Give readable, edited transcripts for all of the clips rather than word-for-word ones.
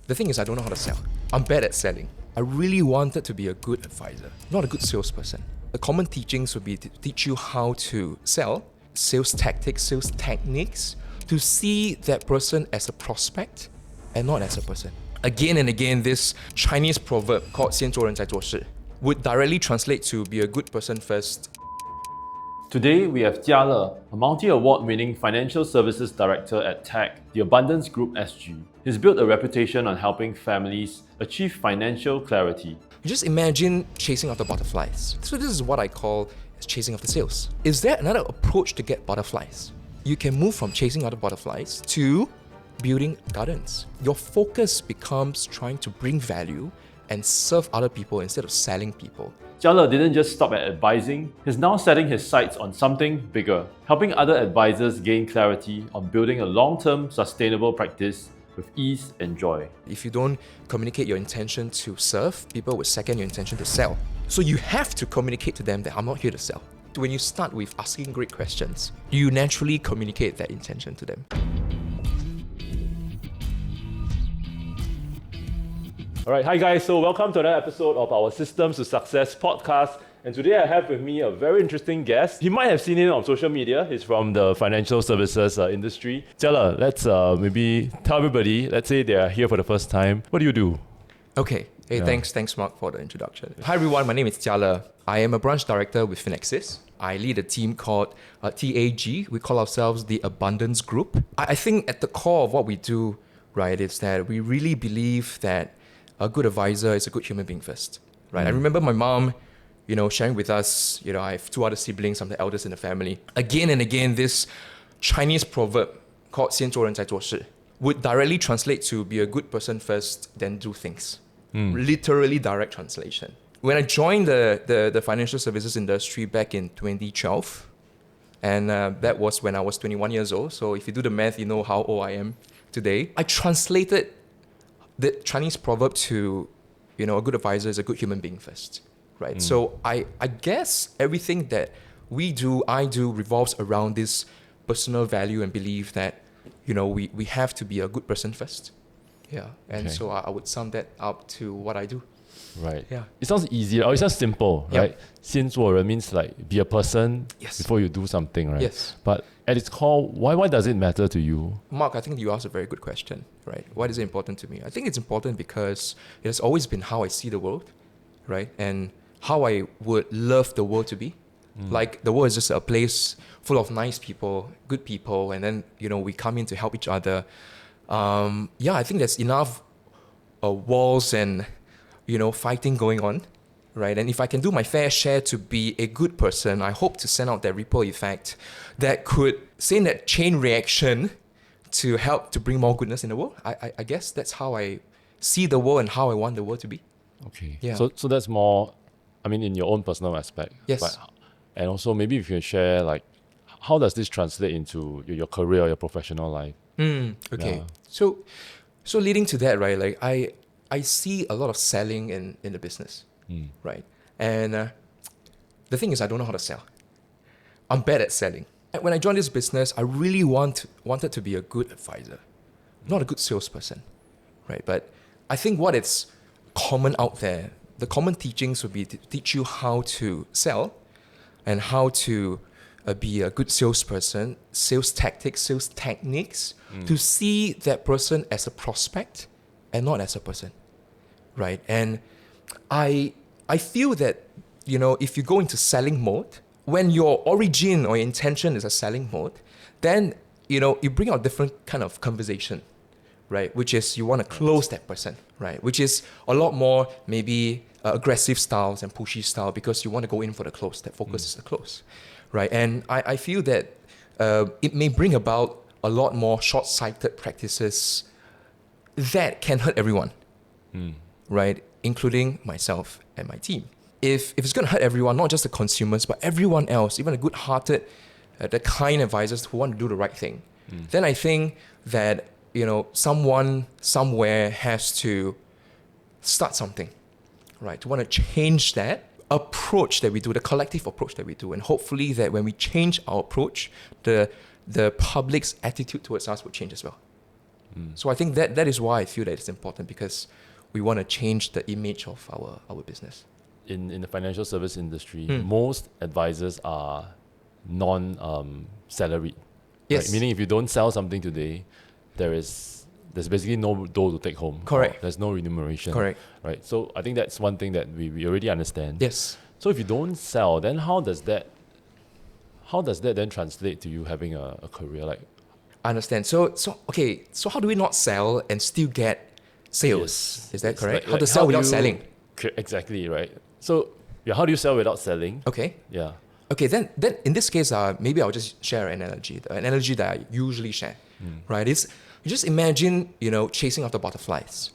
The thing is, I don't know how to sell. I'm bad at selling. I really wanted to be a good advisor, not a good salesperson. The common teachings would be to teach you how to sell, sales tactics, sales techniques, to see that person as a prospect and not as a person. Again and again, this Chinese proverb called 先做人再做事 would directly translate to be a good person first. Today, we have Jiale, a multi-award-winning financial services director at TAG, the Abundance Group SG. He's built a reputation on helping families achieve financial clarity. Just imagine chasing after butterflies. So this is what I call chasing after sales. Is there another approach to get butterflies? You can move from chasing after butterflies to building gardens. Your focus becomes trying to bring value and serve other people instead of selling people. Jiale didn't just stop at advising, he's now setting his sights on something bigger, helping other advisors gain clarity on building a long-term sustainable practice with ease and joy. If you don't communicate your intention to serve, people will second your intention to sell. So you have to communicate to them that I'm not here to sell. When you start with asking great questions, you naturally communicate that intention to them. Alright, hi guys, so welcome to another episode of our Systems to Success podcast. And today I have with me a very interesting guest. You might have seen him on social media. He's from the financial services industry. Jiale, let's maybe tell everybody, let's say they're here for the first time. What do you do? Okay. Hey, thanks Mark for the introduction. Hi everyone, my name is Jiale. I am a branch director with Finexis. I lead a team called TAG. We call ourselves the Abundance Group. I think at the core of what we do, right, is that we really believe that a good advisor is a good human being first, right? I remember my mom, sharing with us, I have two other siblings, I'm the eldest in the family. Again and again, this Chinese proverb called 先做人再做事 would directly translate to be a good person first, then do things. Literally direct translation. When I joined the financial services industry back in 2012, and that was when I was 21 years old. So if you do the math, you know how old I am today. I translated the Chinese proverb to, a good advisor is a good human being first, right? So I guess everything that I do revolves around this personal value and belief that, we have to be a good person first. Yeah. And so I would sum that up to what I do. Right. Yeah. It sounds easy, or it sounds simple, right? 先做人 means like be a person before you do something, right? Yes. But at its core, why does it matter to you? Mark, I think you asked a very good question, right? Why is it important to me? I think it's important because it has always been how I see the world, right? And how I would love the world to be. Like the world is just a place full of nice people, good people, and then, we come in to help each other. I think there's enough walls and, fighting going on, right? And if I can do my fair share to be a good person, I hope to send out that ripple effect that could send that chain reaction to help to bring more goodness in the world. I guess that's how I see the world and how I want the world to be. Okay. Yeah. So that's more, in your own personal aspect. Yes. And also maybe if you can share, like, how does this translate into your career or your professional life? Okay. Yeah. So leading to that, right, like I see a lot of selling in the business, right? And the thing is, I don't know how to sell. I'm bad at selling. When I joined this business, I really wanted to be a good advisor, not a good salesperson, right? But I think what is common out there, the common teachings would be to teach you how to sell and how to be a good salesperson, sales tactics, sales techniques, to see that person as a prospect and not as a person, right? And I feel that, if you go into selling mode, when your origin or intention is a selling mode, then, you bring out different kind of conversation, right? Which is you want to close that person, right? Which is a lot more maybe aggressive styles and pushy style because you want to go in for the close. That focus is the close, right? And I feel that it may bring about a lot more short-sighted practices that can hurt everyone, right? Including myself and my team. If it's going to hurt everyone, not just the consumers, but everyone else, even the good-hearted, the kind advisors who want to do the right thing, then I think that, someone somewhere has to start something, right? To want to change that approach that we do, the collective approach that we do. And hopefully that when we change our approach, the public's attitude towards us will change as well. So I think that is why I feel that it's important, because we want to change the image of our business. In the financial service industry, Mm. most advisors are non-salaried. Yes. Right? Meaning if you don't sell something today, there's basically no dough to take home. Correct. Or there's no remuneration. Correct. Right. So I think that's one thing that we already understand. Yes. So if you don't sell, then how does that then translate to you having a career? Like, I understand. So okay. So how do we not sell and still get sales? Yes. Is that It's correct? like- How to like, sell how do without you- selling? Exactly, right. So yeah, how do you sell without selling? Okay. Yeah. Okay, then in this case, maybe I'll just share an analogy. An analogy that I usually share, right? Is you just imagine, chasing after butterflies.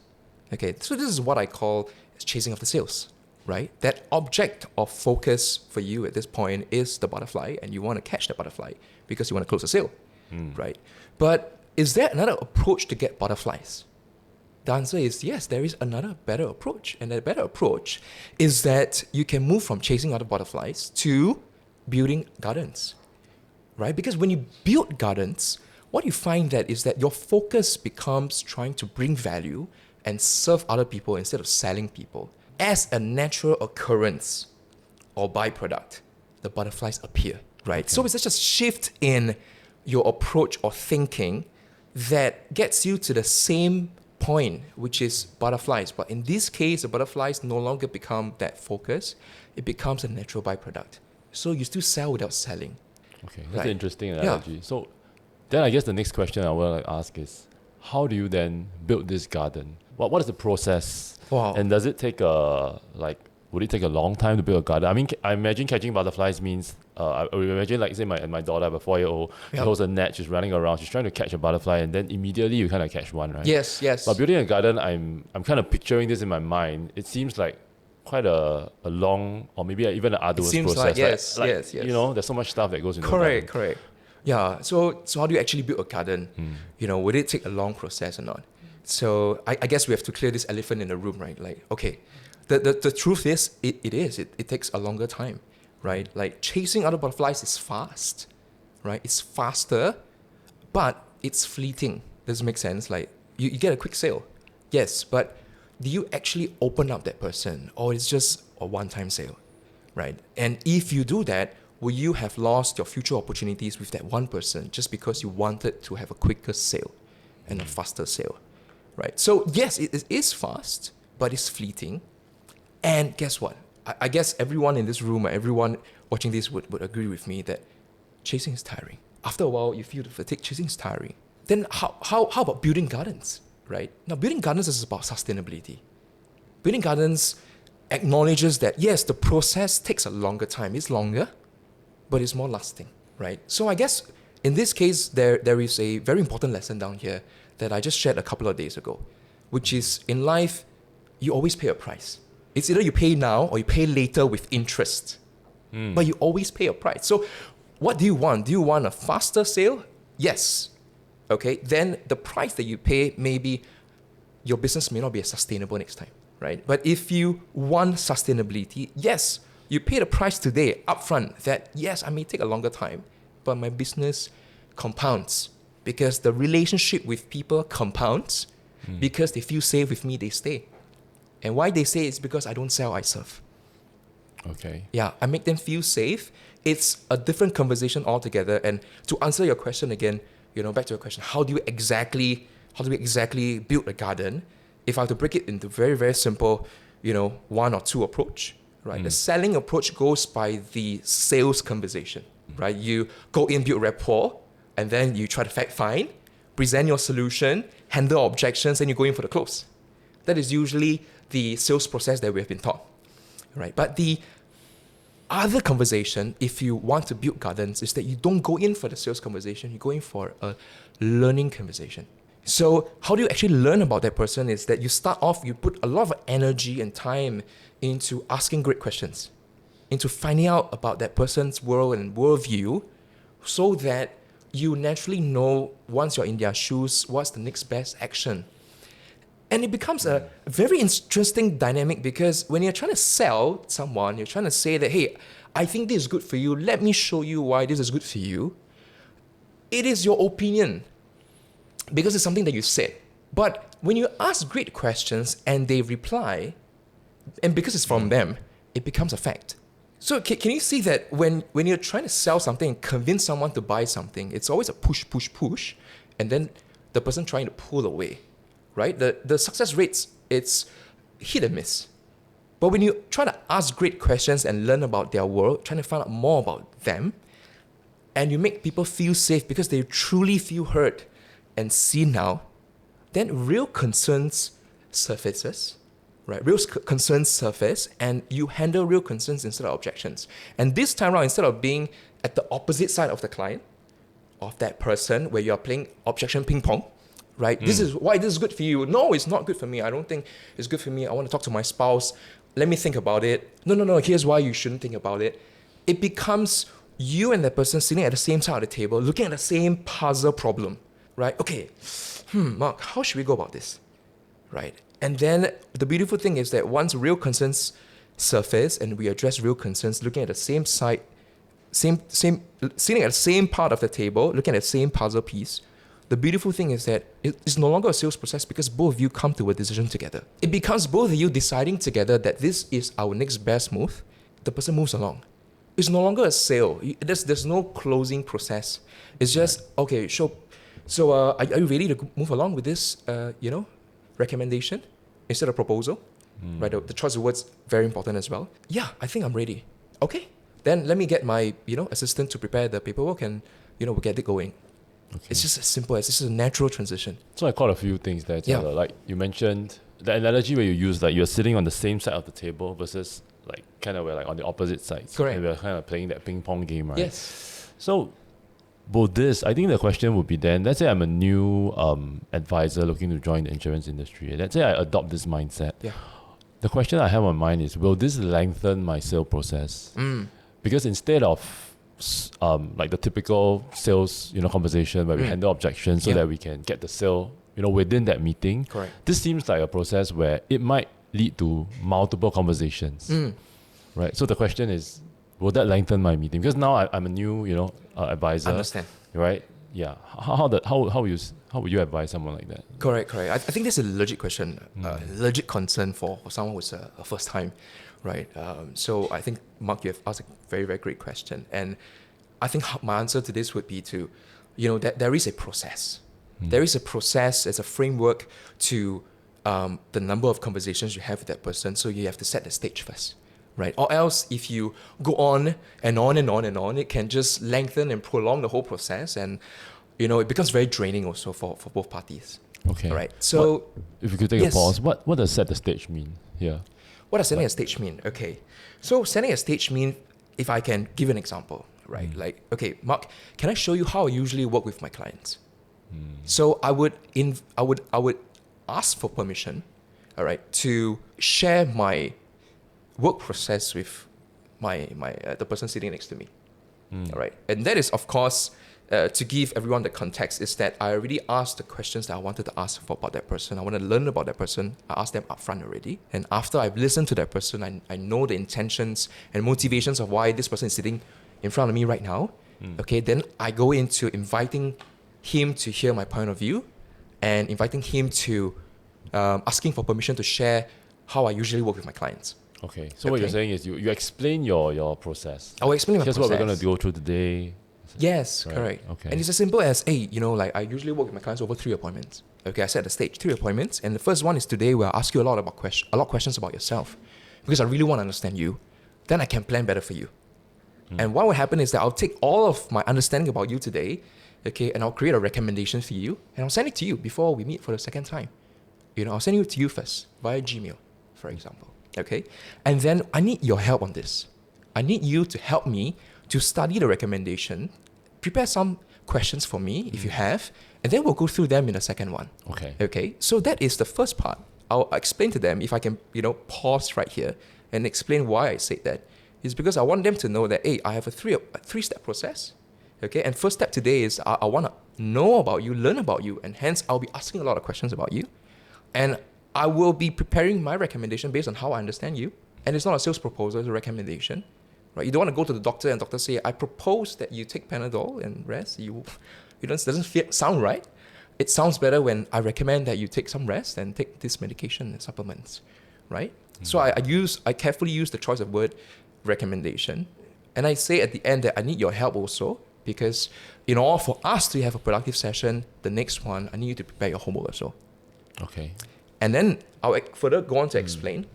Okay, so this is what I call chasing after sales, right? That object of focus for you at this point is the butterfly, and you want to catch the butterfly because you want to close a sale, right? But is there another approach to get butterflies? The answer is yes, there is another better approach. And that better approach is that you can move from chasing other butterflies to building gardens, right? Because when you build gardens, what you find that is that your focus becomes trying to bring value and serve other people instead of selling people. As a natural occurrence or byproduct, the butterflies appear, right? So it's just a shift in your approach or thinking that gets you to the same point, which is butterflies. But in this case, the butterflies no longer become that focus. It becomes a natural byproduct. So you still sell without selling. Okay, that's Right. an interesting analogy. So then I guess the next question I want to ask is, how do you then build this garden? What is the process? Wow. And does it take would it take a long time to build a garden? I mean, I imagine catching butterflies means, I would imagine like say my daughter, I have a 4-year-old, she Yep. holds a net, she's running around, she's trying to catch a butterfly, and then immediately you kind of catch one, right? Yes. But building a garden, I'm kind of picturing this in my mind. It seems like quite a long, or maybe even an arduous seems process. like, yes. There's so much stuff that goes into Correct. Yeah. So how do you actually build a garden? Would it take a long process or not? So I guess we have to clear this elephant in the room, right? Like, okay, the truth is, it takes a longer time, right? Like chasing other butterflies is fast, right? It's faster, but it's fleeting. Does it make sense? Like you get a quick sale, yes, but do you actually open up that person, or it's just a one-time sale, right? And if you do that, will you have lost your future opportunities with that one person just because you wanted to have a quicker sale and a faster sale, right? So yes, it is fast, but it's fleeting. And guess what? I guess everyone in this room or everyone watching this would agree with me that chasing is tiring. After a while, you feel the fatigue. Chasing is tiring. Then how about building gardens, right? Now, building gardens is about sustainability. Building gardens acknowledges that, yes, the process takes a longer time. It's longer, but it's more lasting, right? So I guess in this case, there is a very important lesson down here that I just shared a couple of days ago, which is in life, you always pay a price. It's either you pay now or you pay later with interest, but you always pay a price. So what do you want? Do you want a faster sale? Yes. Okay, then the price that you pay, maybe your business may not be as sustainable next time, right? But if you want sustainability, yes, you pay the price today upfront that, yes, I may take a longer time, but my business compounds because the relationship with people compounds because they feel safe with me, they stay. And why they stay is because I don't sell, I serve. Okay. Yeah, I make them feel safe. It's a different conversation altogether. And to answer your question again, back to your question, how do we exactly build a garden? If I have to break it into very, very simple, one or two approach, right? The selling approach goes by the sales conversation, right? You go in, build rapport, and then you try to fact find, present your solution, handle objections, and you go in for the close. That is usually the sales process that we have been taught, right? But the other conversation, if you want to build gardens, is that you don't go in for the sales conversation, you go in for a learning conversation. So how do you actually learn about that person is that you start off, you put a lot of energy and time into asking great questions, into finding out about that person's world and worldview, so that you naturally know, once you're in their shoes, what's the next best action. And it becomes a very interesting dynamic because when you're trying to sell someone, you're trying to say that, hey, I think this is good for you. Let me show you why this is good for you. It is your opinion. because it's something that you said. But when you ask great questions and they reply, and because it's from them, it becomes a fact. So can you see that when you're trying to sell something and convince someone to buy something, it's always a push, push, push, and then the person trying to pull away, right? The success rates, it's hit and miss. But when you try to ask great questions and learn about their world, trying to find out more about them, and you make people feel safe because they truly feel heard and seen now, then real concerns surfaces, right? Real concerns surface, and you handle real concerns instead of objections. And this time around, instead of being at the opposite side of the client, of that person, where you are playing objection ping pong, right? This is why this is good for you. No, it's not good for me. I don't think it's good for me. I want to talk to my spouse. Let me think about it. No. Here's why you shouldn't think about it. It becomes you and that person sitting at the same side of the table, looking at the same puzzle problem, right? Okay, Mark, how should we go about this, right? And then the beautiful thing is that once real concerns surface and we address real concerns, looking at the same side, sitting at the same part of the table, looking at the same puzzle piece, the beautiful thing is that it's no longer a sales process because both of you come to a decision together. It becomes both of you deciding together that this is our next best move. The person moves along. It's no longer a sale. There's no closing process. It's just, okay, so are you ready to move along with this, recommendation instead of proposal? Right, the choice of words, very important as well. Yeah, I think I'm ready. Okay, then let me get my, assistant to prepare the paperwork and, we'll get it going. Okay. It's just as simple as this is a natural transition. So I caught a few things there, Jiale. Yeah. Like you mentioned, the analogy where you use like you're sitting on the same side of the table versus like kind of we're like on the opposite sides. Correct. And we're kind of playing that ping pong game, right? Yes. So, I think the question would be then, let's say I'm a new advisor looking to join the insurance industry. Let's say I adopt this mindset. Yeah. The question I have on mind is, will this lengthen my sale process? Because instead of like the typical sales, conversation where we handle objections so that we can get the sale, within that meeting. Correct. This seems like a process where it might lead to multiple conversations, right? So the question is, will that lengthen my meeting? Because now I'm a new, advisor. Understand. Right? Yeah. How would you advise someone like that? Correct. I think this is a legit question, legit concern for someone who's a first time, right? So I think, Mark, you have asked a very, very great question. And I think my answer to this would be to, that there is a process. There is a process, there's a framework to the number of conversations you have with that person. So you have to set the stage first, right? Or else if you go on and on and on and on, it can just lengthen and prolong the whole process. And, it becomes very draining also for both parties. Okay. Right. So if you could take a pause, what does set the stage mean here? What does setting a stage mean? Okay. So setting a stage mean, if I can give an example, right? Like, okay, Mark, can I show you how I usually work with my clients? So I would ask for permission, all right, to share my work process with my the person sitting next to me, all right. And that is, of course, to give everyone the context, is that I already asked the questions that I wanted to ask about that person. I want to learn about that person. I asked them upfront already. And after I've listened to that person, I know the intentions and motivations of why this person is sitting in front of me right now. Okay, then I go into inviting him to hear my point of view and inviting him to asking for permission to share how I usually work with my clients. Okay, so what you're saying is you explain your process. I will explain my process. Here's what we're going to go through today. Yes, right. Correct. Okay. And it's as simple as, hey, like I usually work with my clients over 3 appointments. Okay, I set the stage, 3 appointments. And the first one is today, where I ask you a lot of questions about yourself, because I really want to understand you. Then I can plan better for you. And what will happen is that I'll take all of my understanding about you today, okay, and I'll create a recommendation for you, and I'll send it to you before we meet for the second time. I'll send it to you first via Gmail, for example. Okay, and then I need your help on this. I need you to help me to study the recommendation, prepare some questions for me if you have, and then we'll go through them in the second one. Okay. So that is the first part. I'll explain to them, if I can, pause right here and explain why I said that. It's because I want them to know that, hey, I have a three-step process. Okay, and first step today is I want to know about you, learn about you, and hence I'll be asking a lot of questions about you. And I will be preparing my recommendation based on how I understand you. And it's not a sales proposal, it's a recommendation. Right? You don't want to go to the doctor and doctor say, I propose that you take Panadol and rest. It doesn't sound right. it sounds better when I recommend that you take some rest and take this medication and supplements, right? So I carefully use the choice of word recommendation. And I say at the end that I need your help also, because in order for us to have a productive session, the next one, I need you to prepare your homework also. Okay. And then I'll further go on to explain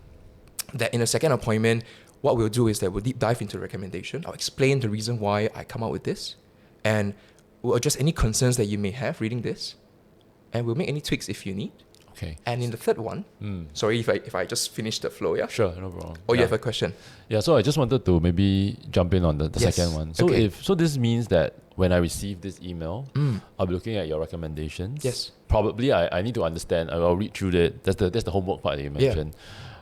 that in a second appointment, what we'll do is that we'll deep dive into the recommendation. I'll explain the reason why I come out with this, and we'll address any concerns that you may have reading this, and we'll make any tweaks if you need. Okay. And in the third one, sorry if I just finish the flow, yeah? Sure, no problem. Or you have a question? Yeah, so I just wanted to maybe jump in on the Yes. second one. So Okay. so this means that when I receive this email, I'll be looking at your recommendations. Yes. Probably I need to understand. I'll read through it. That's the homework part that you mentioned,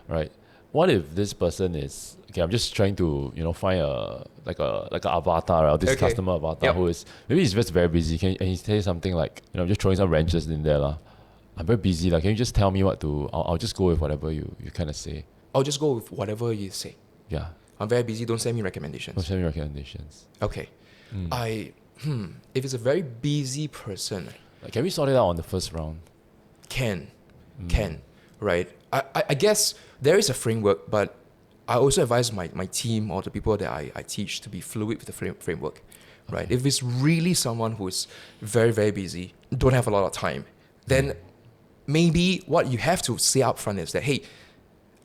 right? What if this person is okay? I'm just trying to find a like a avatar or this Okay. customer avatar Yep. who is maybe he's just very busy. And he says something like I'm just throwing some wrenches in there lah. I'm very busy. Like, can you just tell me what to? I'll just go with whatever you kind of say. I'll just go with whatever you say. Yeah. I'm very busy, don't send me recommendations. Don't send me recommendations. Okay. If it's a very busy person, Like, can we sort it out on the first round? can, right? I guess there is a framework, but I also advise my team or the people that I teach to be fluid with the framework, right? If it's really someone who is very, very busy, don't have a lot of time, then maybe what you have to say up front is that, hey,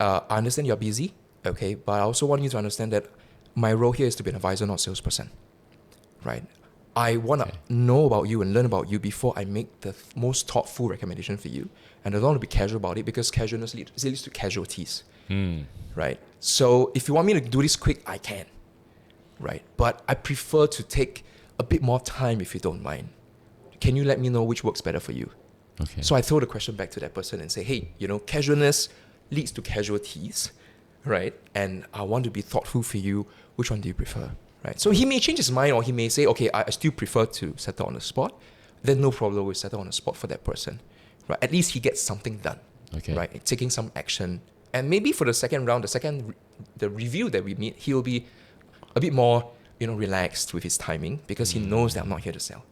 I understand you're busy, okay, but I also want you to understand that my role here is to be an advisor, not salesperson, right? I want to know about you and learn about you before I make the most thoughtful recommendation for you. And I don't want to be casual about it because casualness leads to casualties, right? So if you want me to do this quick, I can, right? But I prefer to take a bit more time if you don't mind. Can you let me know which works better for you? Okay. So I throw the question back to that person and say, hey, casualness leads to casualties, right? And I want to be thoughtful for you. Which one do you prefer, right? So he may change his mind, or he may say, okay, I still prefer to settle on the spot. Then no problem, we'll settle on the spot for that person, right? At least he gets something done, Okay. right? Taking some action. And maybe for the second round, the review that we meet, he'll be a bit more, relaxed with his timing because he knows that I'm not here to sell.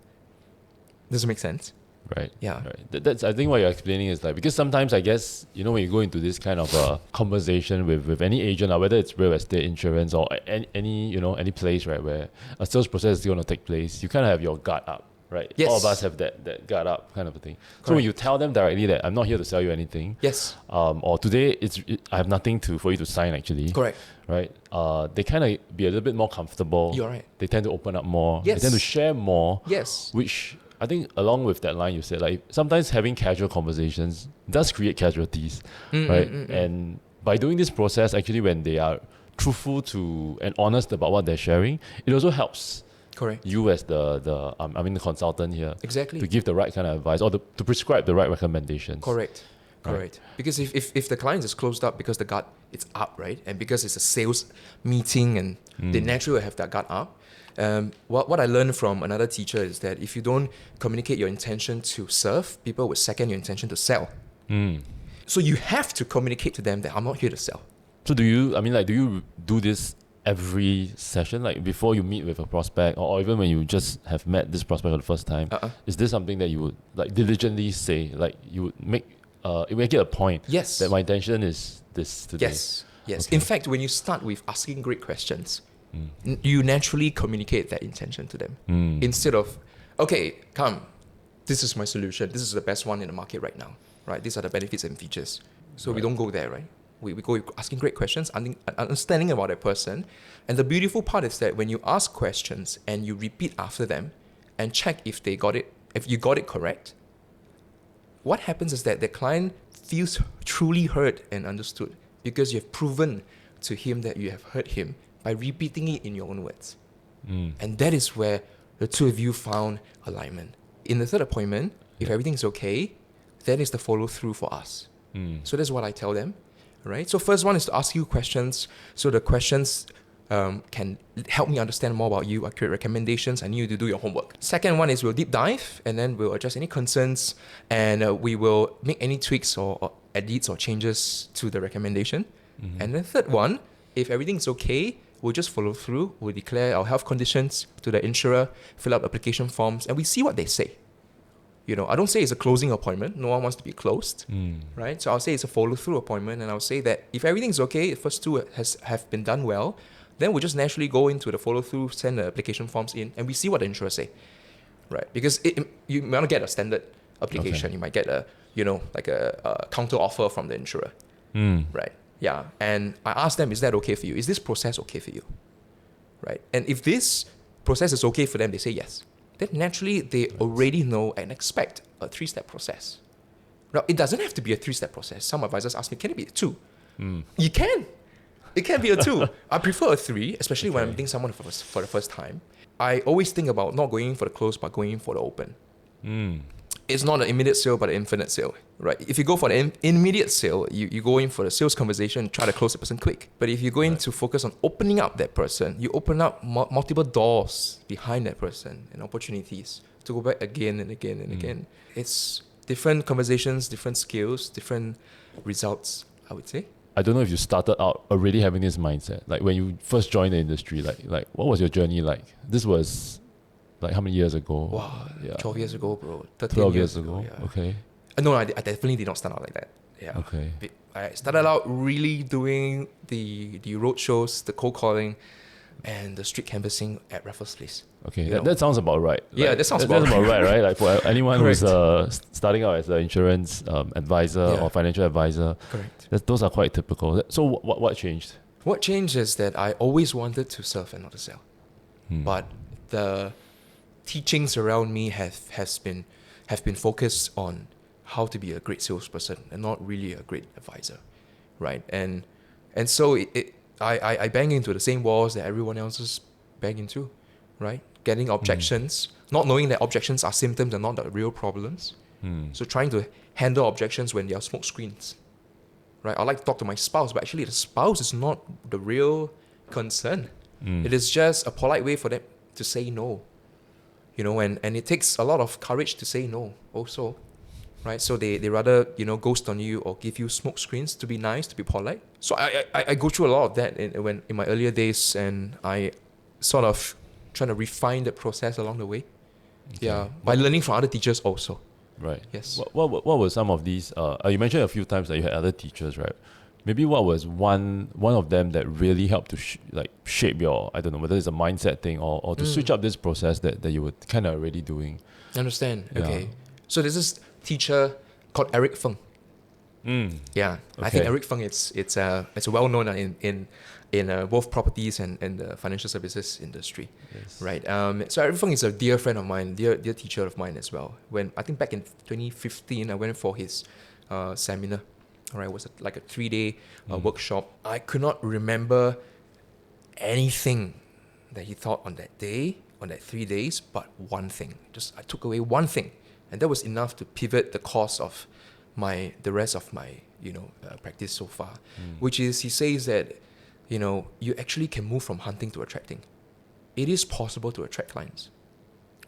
Does it make sense? Right. Yeah. Right. That's I think what you're explaining is like, because sometimes I guess when you go into this kind of a conversation with any agent, or whether it's real estate, insurance, or any place, right, where a sales process is going to take place, you kind of have your guard up, right? Yes. All of us have that guard up kind of a thing. So Correct. when you tell them directly that I'm not here to sell you anything, Yes. or today I have nothing for you to sign actually. Correct. Right. They kind of be a little bit more comfortable. You're right. They tend to open up more. Yes. They tend to share more. Yes. Which I think along with that line you said, like sometimes having casual conversations does create casualties, right? And by doing this process, actually when they are truthful to and honest about what they're sharing, it also helps Correct. you as the consultant here Exactly. to give the right kind of advice or to prescribe the right recommendations. Correct. Correct. Because if the client is closed up because the guard it's up, right? And because it's a sales meeting and they naturally will have that guard up. What I learned from another teacher is that if you don't communicate your intention to serve, people will second your intention to sell. So you have to communicate to them that I'm not here to sell. So do you do this every session, like before you meet with a prospect, or even when you just have met this prospect for the first time? Is this something that you would like diligently say, like you would make it a point? Yes. That my intention is this today. Yes. Yes. Okay. In fact, when you start with asking great questions, you naturally communicate that intention to them. Instead of, okay, come, this is my solution. This is the best one in the market right now, right? These are the benefits and features. So we don't go there, right? We go with asking great questions, understanding about that person. And the beautiful part is that when you ask questions and you repeat after them and check if you got it correct, what happens is that the client feels truly heard and understood because you have proven to him that you have heard him by repeating it in your own words. And that is where the two of you found alignment. In the third appointment, if everything's okay, that is the follow through for us. So that's what I tell them, right? So first one is to ask you questions. So the questions can help me understand more about you. I create recommendations. I need you to do your homework. Second one is we'll deep dive and then we'll address any concerns and we will make any tweaks or edits or changes to the recommendation. And the third one, if everything's okay, we'll just follow through. We'll declare our health conditions to the insurer, fill out application forms, and we see what they say. I don't say it's a closing appointment. No one wants to be closed, right? So I'll say it's a follow-through appointment, and I'll say that if everything's okay, the first two have been done well, then we'll just naturally go into the follow-through, send the application forms in, and we see what the insurers say, right? Because you might not get a standard application. Okay. You might get a counter offer from the insurer, right? Yeah, and I ask them, is that okay for you? Is this process okay for you, right? And if this process is okay for them, they say yes. Then naturally they already know and expect a 3-step process. Now, it doesn't have to be a 3-step process. Some advisors ask me, can it be a 2? You can. It can be a 2. I prefer a 3, especially when I'm meeting someone for the first time. I always think about not going in for the close, but going in for the open. It's not an immediate sale, but an infinite sale, right? If you go for an immediate sale, you go in for the sales conversation, try to close the person quick. But if you go in to focus on opening up that person, you open up multiple doors behind that person and opportunities to go back again and again and again. It's different conversations, different skills, different results, I would say. I don't know if you started out already having this mindset. Like when you first joined the industry, like what was your journey like? This was like how many years ago? Wow, 12 years ago, bro. 13 12 years years ago. Yeah. Okay. No, I definitely did not start out like that. Yeah. Okay. I started out really doing the road shows, the cold calling, and the street canvassing at Raffles Place. Okay, that sounds about right. Yeah, that sounds about about right, right? Like for anyone who's Correct. starting out as an insurance advisor or financial advisor, Correct. those are quite typical. So what changed? What changed is that I always wanted to serve and not to sell. But the teachings around me have been focused on how to be a great salesperson and not really a great advisor, right? And so I bang into the same walls that everyone else is bang into, right? Getting objections, not knowing that objections are symptoms and not the real problems. So trying to handle objections when they are smoke screens, right? I like to talk to my spouse, but actually the spouse is not the real concern. It is just a polite way for them to say no, and it takes a lot of courage to say no also, right? So they rather, ghost on you or give you smoke screens to be nice, to be polite. So I go through a lot of that in my earlier days, and I sort of trying to refine the process along the way. Okay. Yeah, by learning from other teachers also. Right. Yes. What were some of these? You mentioned a few times that you had other teachers, right? Maybe what was one of them that really helped to shape your, I don't know, whether it's a mindset thing or to switch up this process that you were kind of already doing? I understand. Yeah. Okay. So there's this teacher called Eric Feng. Yeah. Okay. I think Eric Feng, it's well known in both properties and the financial services industry. Yes. Right. So Eric Feng is a dear friend of mine, dear teacher of mine as well. When I think back in 2015, I went for his seminar. All right, it was like a 3-day workshop. I could not remember anything that he taught on that day, on that 3 days, but one thing. I took away one thing, and that was enough to pivot the course of the rest of my practice so far. Which is, he says that you actually can move from hunting to attracting. It is possible to attract clients.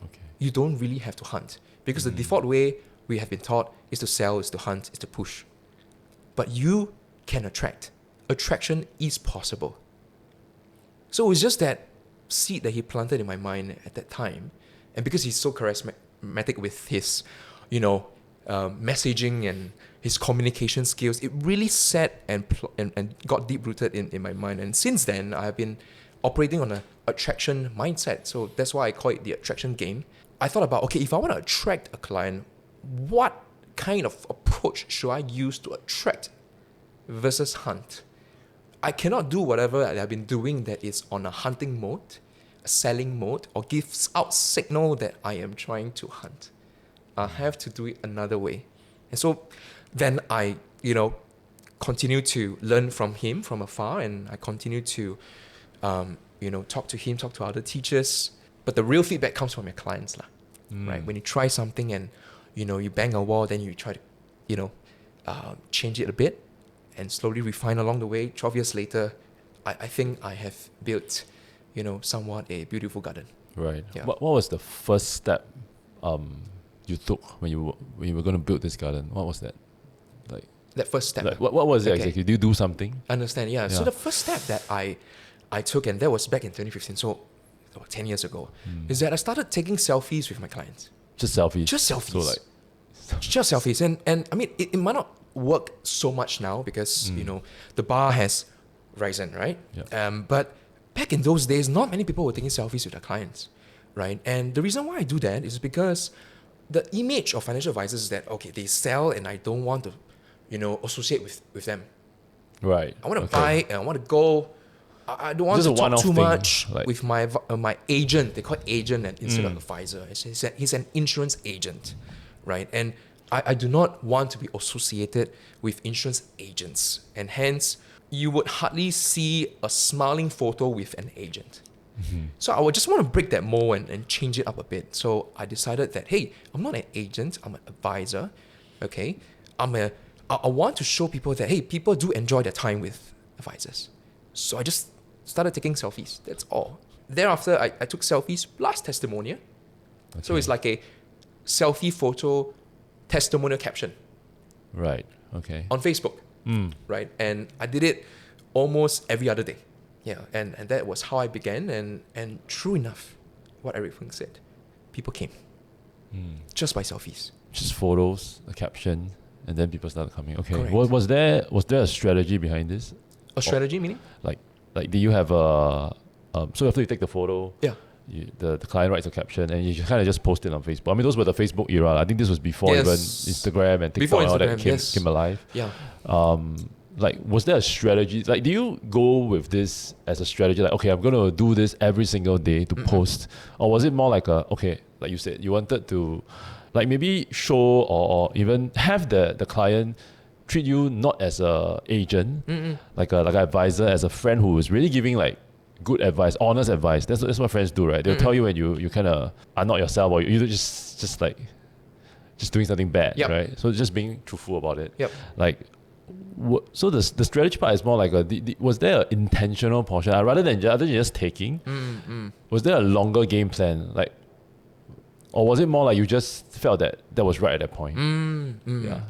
Okay. You don't really have to hunt, because the default way we have been taught is to sell, is to hunt, is to push. But you can attract. Attraction is possible. So it was just that seed that he planted in my mind at that time. And because he's so charismatic with his, messaging and his communication skills, it really set and got deep rooted in my mind. And since then, I have been operating on an attraction mindset. So that's why I call it the attraction game. I thought about, okay, if I want to attract a client, what kind of approach should I use to attract versus hunt? I cannot do whatever I've been doing that is on a hunting mode, a selling mode, or gives out signal that I am trying to hunt. I have to do it another way. And so then I, continue to learn from him from afar, and I continue to, talk to him, talk to other teachers. But the real feedback comes from your clients, right? When you try something and you bang a wall, then you try to, change it a bit and slowly refine along the way. 12 years later, I think I have built, somewhat a beautiful garden. Right. Yeah. What was the first step you took when you were going to build this garden? What was that? That first step. What was it exactly? Did you do something? Understand, yeah. So the first step that I took, and that was back in 2015, so about 10 years ago, is that I started taking selfies with my clients. Just selfies? Just selfies. So Just selfies. And I mean, it might not work so much now because, the bar has risen, right? Yeah. But back in those days, not many people were taking selfies with their clients, right? And the reason why I do that is because the image of financial advisors is that, okay, they sell and I don't want to, associate with them. Right. I want to buy and I want to go. I don't want Just to a talk one-off too thing, much like- with my agent. They call it agent and instead of advisor. He's an insurance agent, right? And I do not want to be associated with insurance agents. And hence, you would hardly see a smiling photo with an agent. So I would just want to break that mold and change it up a bit. So I decided that, hey, I'm not an agent, I'm an advisor, okay? I want to show people that, hey, people do enjoy their time with advisors. So I just started taking selfies, that's all. Thereafter, I took selfies plus testimonial. Okay. So it's like a selfie photo testimonial caption Right. Okay. on Facebook, right? And I did it almost every other day. Yeah, and that was how I began. And true enough, what Eric Feng said, people came just by selfies. Just photos, a caption, and then people started coming. Okay. Correct. Was there a strategy behind this? A strategy meaning? Like do you have a so after you take the photo, Yeah. the client writes a caption and you kind of just post it on Facebook. I mean, those were the Facebook era. I think this was before Yes. even Instagram and TikTok Before and all that Instagram, came, yes. came alive. Yeah. Like, was there a strategy? Like, do you go with this as a strategy? Like, okay, I'm going to do this every single day to post. Or was it more like okay, like you said, you wanted to, like, maybe show or even have the client treat you not as a agent, like an advisor, as a friend who is really giving, like, good advice, honest advice. That's what friends do, right? They'll tell you when you kind of are not yourself or you're just doing something bad, Yep. right? So just being truthful about it. Yep. Like, so the strategy part is more like was there an intentional portion rather than just taking? Was there a longer game plan, like, or was it more like you just felt that was right at that point? Yeah.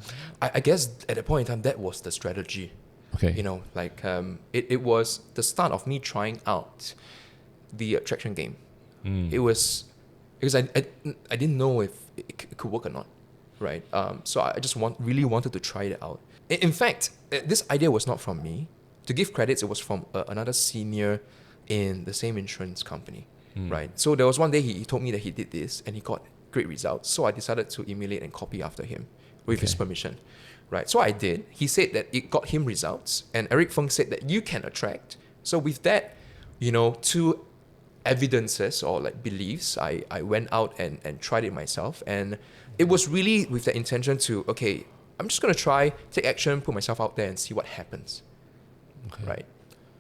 I guess at that point in time, that was the strategy. Okay. It was the start of me trying out the attraction game. It was because I didn't know if it could work or not, right? So I just really wanted to try it out. In fact, this idea was not from me. To give credits, it was from another senior in the same insurance company, right? So there was one day he told me that he did this and he got great results. So I decided to emulate and copy after him with his permission, right? So I did. He said that it got him results, and Eric Feng said that you can attract. So with that, two evidences or like beliefs, I went out and tried it myself. And it was really with the intention to, okay, I'm just going to try, take action, put myself out there and see what happens, right?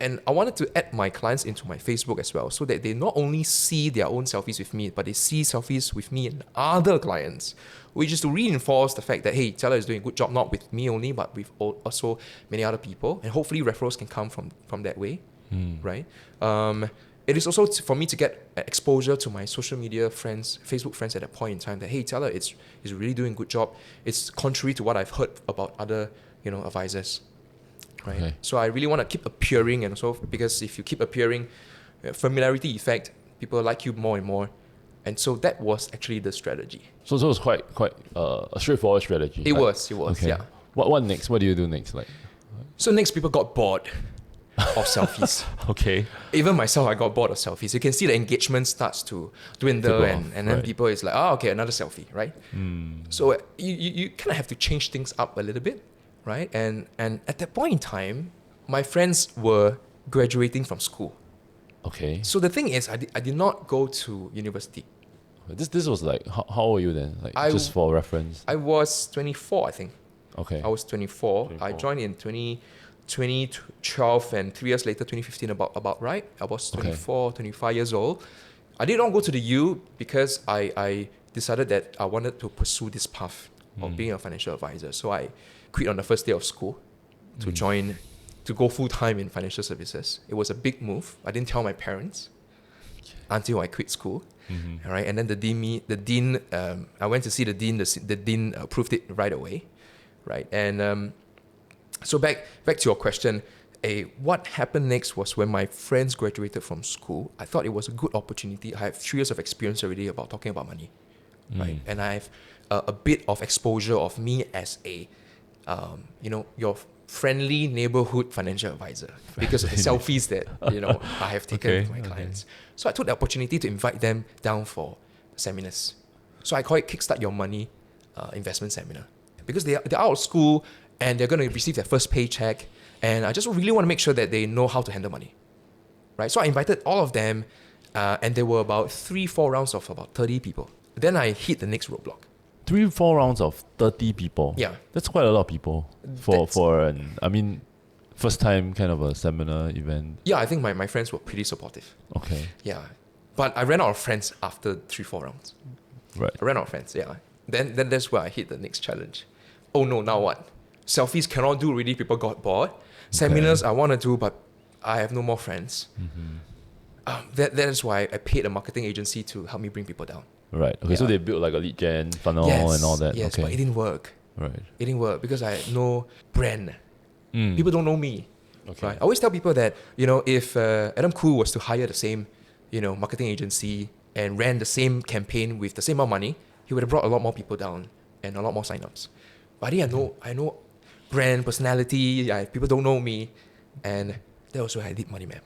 And I wanted to add my clients into my Facebook as well so that they not only see their own selfies with me, but they see selfies with me and other clients, which is to reinforce the fact that, hey, Jiale is doing a good job, not with me only, but with also many other people. And hopefully referrals can come from that way, right? It is also for me to get exposure to my social media friends, Facebook friends at that point in time that, hey, Jiale is really doing a good job. It's contrary to what I've heard about other, advisors. Right. Okay. So I really want to keep appearing, and also because if you keep appearing, familiarity effect, people like you more and more, and so that was actually the strategy. So it was quite a straightforward strategy. It like, was, okay. yeah. What next? What do you do next? Like, So next, people got bored of selfies. okay. Even myself, I got bored of selfies. You can see the engagement starts to dwindle, Tip and off, then right. people is like, oh, okay, another selfie, right? So you kind of have to change things up a little bit. Right, and at that point in time, my friends were graduating from school. Okay. So the thing is, I did not go to university. This was like how old were you then? Like just for reference. I was 24, I think. Okay. I was 24. I joined in 2012, and 3 years later, 2015, about right. I was 24, 25 years old. I did not go to the U because I decided that I wanted to pursue this path of being a financial advisor. So I quit on the first day of school to go full-time in financial services. It was a big move. I didn't tell my parents until I quit school. All right, and then the dean, I went to see the dean. The dean approved it right away, right? And so back to your question, what happened next was when my friends graduated from school. I thought it was a good opportunity. I have 3 years of experience already about talking about money, right? And I have a bit of exposure of me as a, your friendly neighborhood financial advisor because of the selfies that, I have taken with my clients. So I took the opportunity to invite them down for seminars. So I call it Kickstart Your Money investment seminar because they're out of school and they're going to receive their first paycheck. And I just really want to make sure that they know how to handle money, right? So I invited all of them and there were about 3-4 rounds of about 30 people. Then I hit the next roadblock. 3-4 rounds of 30 people. Yeah. That's quite a lot of people for an, first time kind of a seminar event. Yeah, I think my friends were pretty supportive. Okay. Yeah. But I ran out of friends after 3-4 rounds. Right. I ran out of friends, yeah. Then that's where I hit the next challenge. Oh no, now what? Selfies cannot do already, people got bored. Seminars I want to do, but I have no more friends. That is why I paid a marketing agency to help me bring people down. Right. Okay, so they built like a lead gen funnel and all that. Yes, okay. but it didn't work. Right. It didn't work because I had no brand. People don't know me. Okay. Right? I always tell people that, if Adam Khoo was to hire the same, marketing agency and ran the same campaign with the same amount of money, he would have brought a lot more people down and a lot more signups. But I think I know brand, personality, people don't know me. And that was why I did Money Map.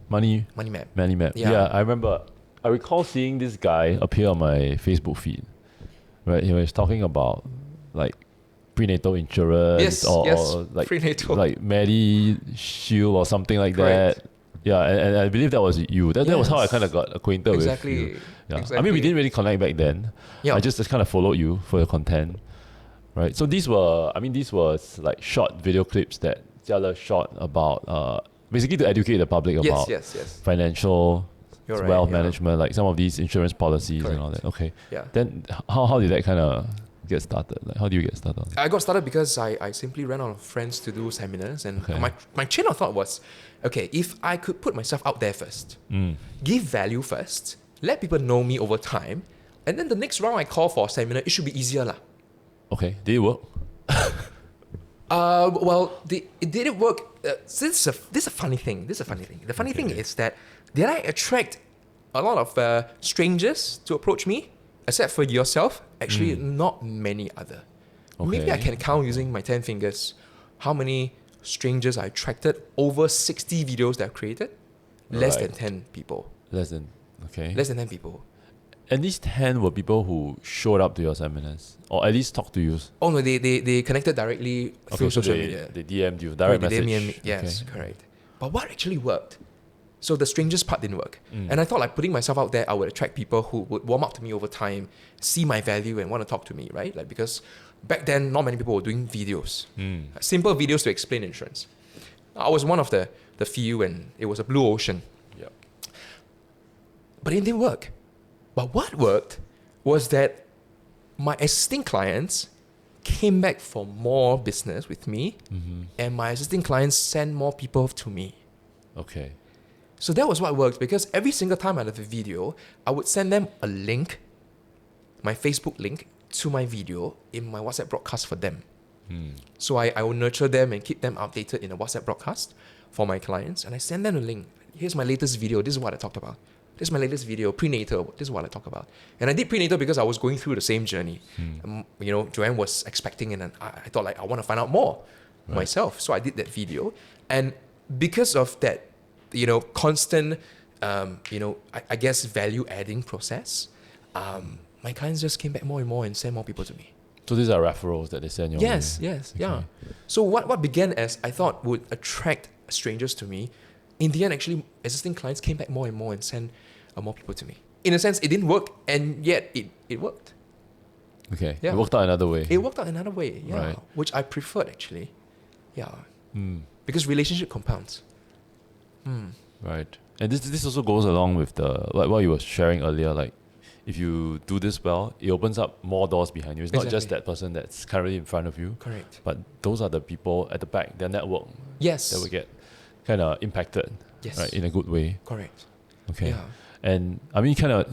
Money Map. Yeah, I recall seeing this guy appear on my Facebook feed. Right, he was talking about like prenatal insurance or like prenatal. like Medishield or something like Correct. that. Yeah, and I believe that was you. That was how I kind of got acquainted with you. Yeah. Exactly. I mean, we didn't really connect back then. Yeah. I just kind of followed you for your content. Right. So these was like short video clips that Jiale shot about basically to educate the public about financial wealth management, like some of these insurance policies and all that. Okay. Yeah. Then how did that kind of get started? Like, how do you get started? I got started because I simply ran out of friends to do seminars, and my chain of thought was, okay, if I could put myself out there first, give value first, let people know me over time, and then the next round I call for a seminar, it should be easier lah. Okay, did it work? Did it work? This is a funny thing. The funny thing is that did I attract a lot of strangers to approach me? Except for yourself, actually not many other. Okay. Maybe I can count using my 10 fingers how many strangers I attracted over 60 videos that I've created. Less than 10 people. Less than 10 people. And these 10 were people who showed up to your seminars or at least talked to you? Oh no, they connected directly through social media. They DM'd you, direct message. They DM'd me. Yes, correct. But what actually worked? So the strangers part didn't work. And I thought like putting myself out there, I would attract people who would warm up to me over time, see my value and want to talk to me, right? Like because back then, not many people were doing videos. Simple videos to explain insurance. I was one of the few and it was a blue ocean. Yep. But it didn't work. But what worked was that my existing clients came back for more business with me and my existing clients sent more people to me. Okay. So that was what worked because every single time I had a video, I would send them a link, my Facebook link, to my video in my WhatsApp broadcast for them. So I will nurture them and keep them updated in a WhatsApp broadcast for my clients. And I send them a link. Here's my latest video. This is what I talked about. This is my latest video, prenatal. This is what I talk about. And I did prenatal because I was going through the same journey. Joanne was expecting and I thought like, I want to find out more myself. So I did that video. And because of that, constant, I guess value adding process, my clients just came back more and more and sent more people to me. So these are referrals that they send your way? Yes, yeah. So what began as I thought would attract strangers to me, in the end, actually, existing clients came back more and more and sent more people to me. In a sense, it didn't work, and yet it worked. Okay, yeah. It worked out another way. It worked out another way, yeah, right. Which I preferred actually, yeah, because relationship compounds. Right, and this also goes along with like what you were sharing earlier, like if you do this well, it opens up more doors behind you. It's not just that person that's currently in front of you. Correct. But those are the people at the back, their network. Yes. That will get kind of impacted. Yes. Right, in a good way. Correct. Okay. Yeah. And I mean, there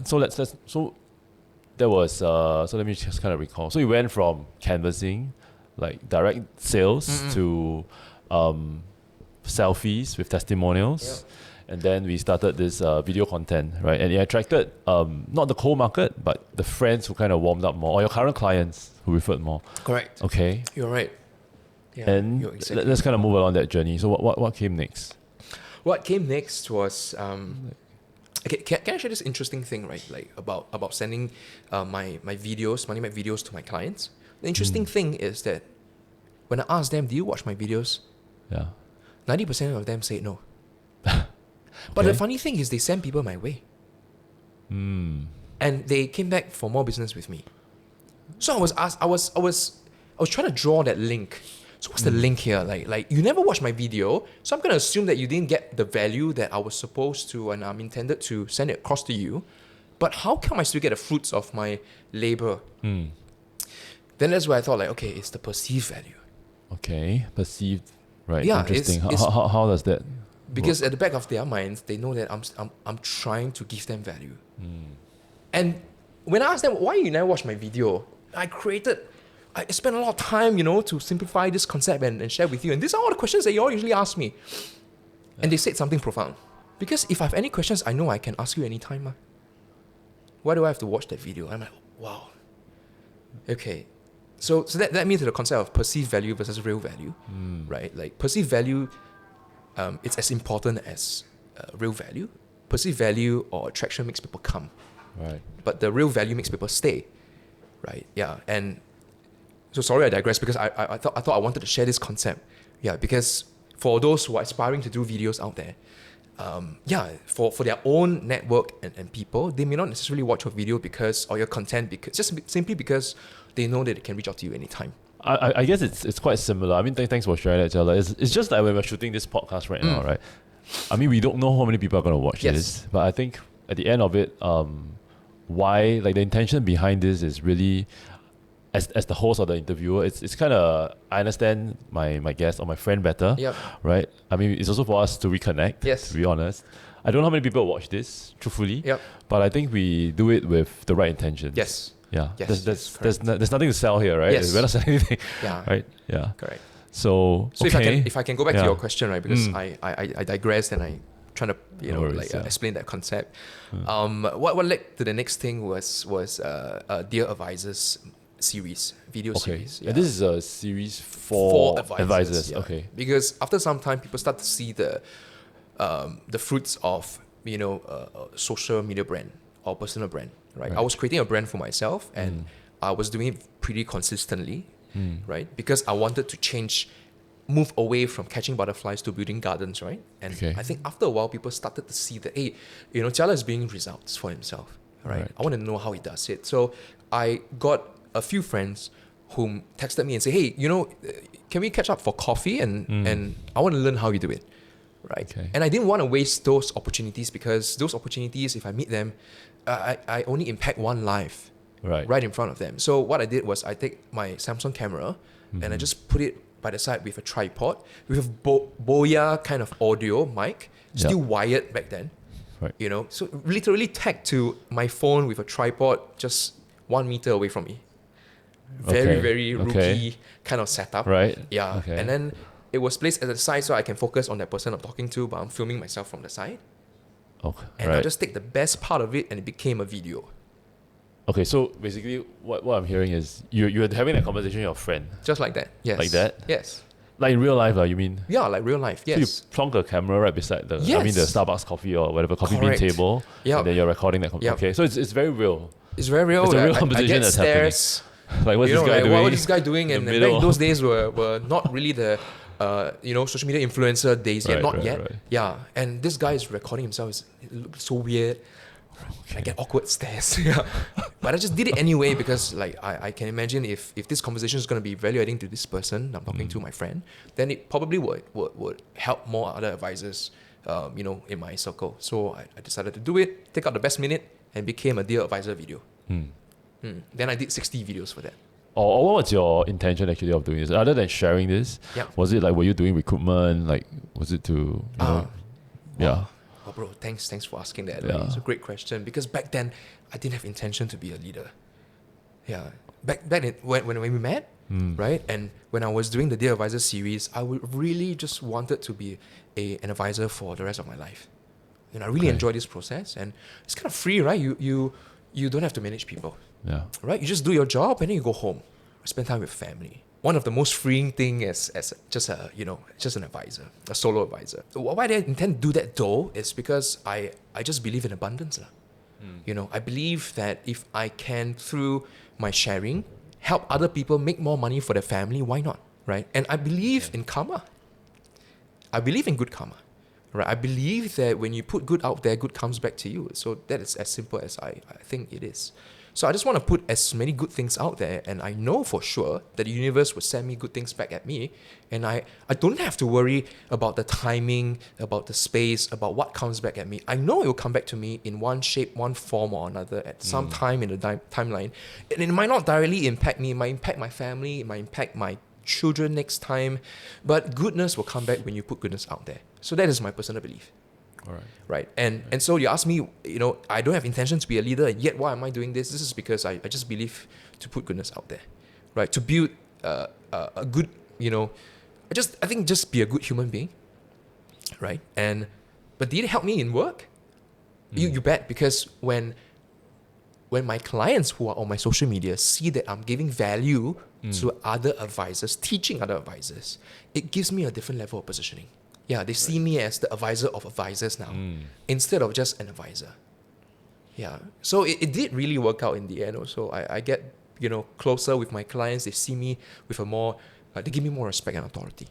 was so let me just kind of recall. So you went from canvassing, like direct sales to selfies with testimonials. Yeah. And then we started this video content, right? And it attracted not the cold market, but the friends who kind of warmed up more, or your current clients who referred more. Correct. Okay. You're right. Yeah, And you're exactly let's kind of move along that journey. So what came next? What came next was okay, can I share this interesting thing, right? Like about sending my videos, money map videos to my clients. The interesting thing is that when I asked them, "Do you watch my videos?" Yeah. 90% of them say no. But the funny thing is, they send people my way, and they came back for more business with me. So I was trying to draw that link. So what's the link here? Like you never watched my video, so I'm gonna assume that you didn't get the value that I was supposed to and I'm intended to send it across to you. But how come I still get the fruits of my labor? Then that's where I thought, like, okay, it's the perceived value. Okay, perceived, right? Yeah, Interesting. it's How does that? because at the back of their minds, they know that I'm trying to give them value. And when I asked them, why you never watch my video? I spent a lot of time, to simplify this concept and share with you. And these are all the questions that you all usually ask me. And they said something profound. Because if I have any questions, I know I can ask you anytime. Why do I have to watch that video? I'm like, wow. Okay. So that led me to the concept of perceived value versus real value, right? Like perceived value, it's as important as real value. Perceived value or attraction makes people come, Right. but the real value makes people stay, right? Yeah, and so sorry I digress because I thought I wanted to share this concept, yeah, because for those who are aspiring to do videos out there, for their own network and people, they may not necessarily watch your video or your content because simply because they know that they can reach out to you anytime. I guess it's quite similar. I mean, thanks for sharing that, Jiale. It's just like when we're shooting this podcast right now, right? I mean, we don't know how many people are going to watch this, but I think at the end of it, why, like the intention behind this is really, as the host or the interviewer, it's kind of, I understand my guest or my friend better, right? I mean, it's also for us to reconnect, to be honest. I don't know how many people watch this, truthfully, but I think we do it with the right intentions. Yeah. There's nothing to sell here, right? We're not selling anything. Right? Yeah. Correct. So if I can go back to your question, right? Because I digressed and I trying to explain that concept. What led to the next thing was Dear Advisors series, video series. And this is a series for advisors. Okay. Because after some time, people start to see the fruits of social media brand or personal brand. Right. I was creating a brand for myself, and I was doing it pretty consistently. Right, because I wanted to move away from catching butterflies to building gardens, right? And I think after a while, people started to see that, hey, Jiale is bringing results for himself, right? I want to know how he does it. So I got a few friends whom texted me and say, hey, can we catch up for coffee? And I want to learn how you do it, right? And I didn't want to waste those opportunities because those opportunities, if I meet them, I only impact one life. Right in front of them. So what I did was I take my Samsung camera and I just put it by the side with a tripod with a Boya kind of audio mic, still wired back then. So literally tagged to my phone with a tripod just 1 meter away from me. Very rookie kind of setup. Yeah. And then it was placed at the side so I can focus on that person I'm talking to, but I'm filming myself from the side. And I just take the best part of it and it became a video. Okay, so basically what I'm hearing is you're having that conversation with your friend. Just like that, yes. Like that? Yes. Like in real life, you mean? Yeah, like real life, yes. So you plonk a camera right beside the Starbucks coffee or whatever coffee bean table, and then you're recording that. Okay, so it's very real. It's very real. It's a real conversation that's stares, happening. Like what's this guy doing? What was this guy doing? And back in those days were not really the social media influencer days yet, not yet. Yeah, and this guy is recording himself. It looks so weird. I get awkward stares. But I just did it anyway because I can imagine if this conversation is going to be value adding to this person I'm talking to, my friend, then it probably would help more other advisors, in my circle. So I decided to do it, take out the best minute, and became a Dear Advisor video. Then I did 60 videos for that. Or what was your intention actually of doing this? Other than sharing this, was it like, were you doing recruitment? Like, was it to, Oh, bro, thanks for asking that. Right? It's a great question because back then I didn't have intention to be a leader. Yeah, back then when we met, right, and when I was doing the Dear Advisor series, I would really just wanted to be an advisor for the rest of my life. I really enjoy this process, and it's kind of free, right? You don't have to manage people, Yeah. right? You just do your job and then you go home, spend time with family. One of the most freeing thing as just just an advisor, a solo advisor. Why I intend to do that though is because I just believe in abundance. I believe that if I can, through my sharing, help other people make more money for their family, why not, right? And I believe in karma. I believe in good karma, right? I believe that when you put good out there, good comes back to you. So that is as simple as I think it is. So I just want to put as many good things out there, and I know for sure that the universe will send me good things back at me, and I don't have to worry about the timing, about the space, about what comes back at me. I know it will come back to me in one shape, one form or another at some time in the timeline. And it might not directly impact me, it might impact my family, it might impact my children next time, but goodness will come back when you put goodness out there. So that is my personal belief. All right. Right. And so you ask me, I don't have intention to be a leader, and yet why am I doing this? This is because I just believe to put goodness out there, right? To build a good, I think just be a good human being, right? But did it help me in work? You bet, because when my clients who are on my social media see that I'm giving value to other advisors, teaching other advisors, it gives me a different level of positioning. Yeah, they see me as the advisor of advisors now, instead of just an advisor. Yeah, so it did really work out in the end. Also, I get closer with my clients. They see me with a more, they give me more respect and authority,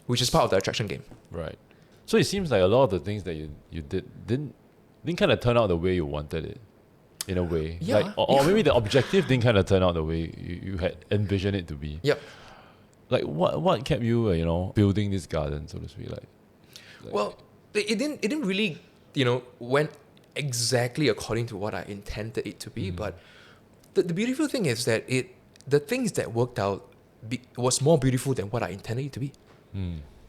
which is part of the attraction game. Right. So it seems like a lot of the things that you didn't kind of turn out the way you wanted it, in a way. Yeah. Like, or maybe the objective didn't kind of turn out the way you had envisioned it to be. Yep. Like what kept you building this garden, so to speak? Like Well, it didn't really went exactly according to what I intended it to be. But the beautiful thing is that the things that worked out was more beautiful than what I intended it to be.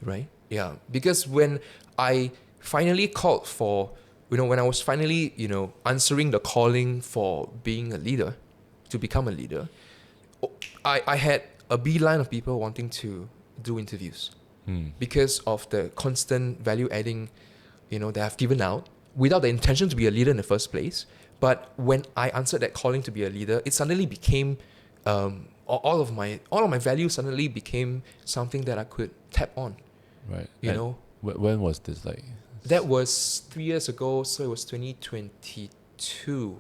Right? Yeah. Because when I finally called for, when I was finally answering the calling for being a leader, to become a leader, I had a beeline of people wanting to do interviews because of the constant value adding, that I've given out without the intention to be a leader in the first place. But when I answered that calling to be a leader, it suddenly became all of my values suddenly became something that I could tap on. Right. When was this like? That was 3 years ago, so it was 2022.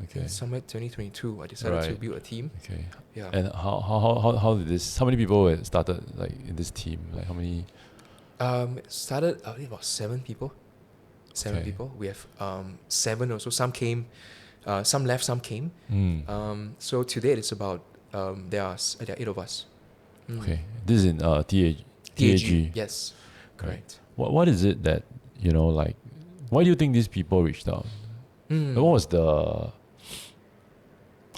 Okay. Somewhere 2022, I decided to build a team. Okay. Yeah. And how did this? How many people were started like in this team? Like how many? It started I think about 7 people. 7 people. We have 7 or so. Some came, some left, some came. So today it's about there are 8 of us. Okay. This is in TAG. Yes. Correct. What is it that like? Why do you think these people reached out? What was the?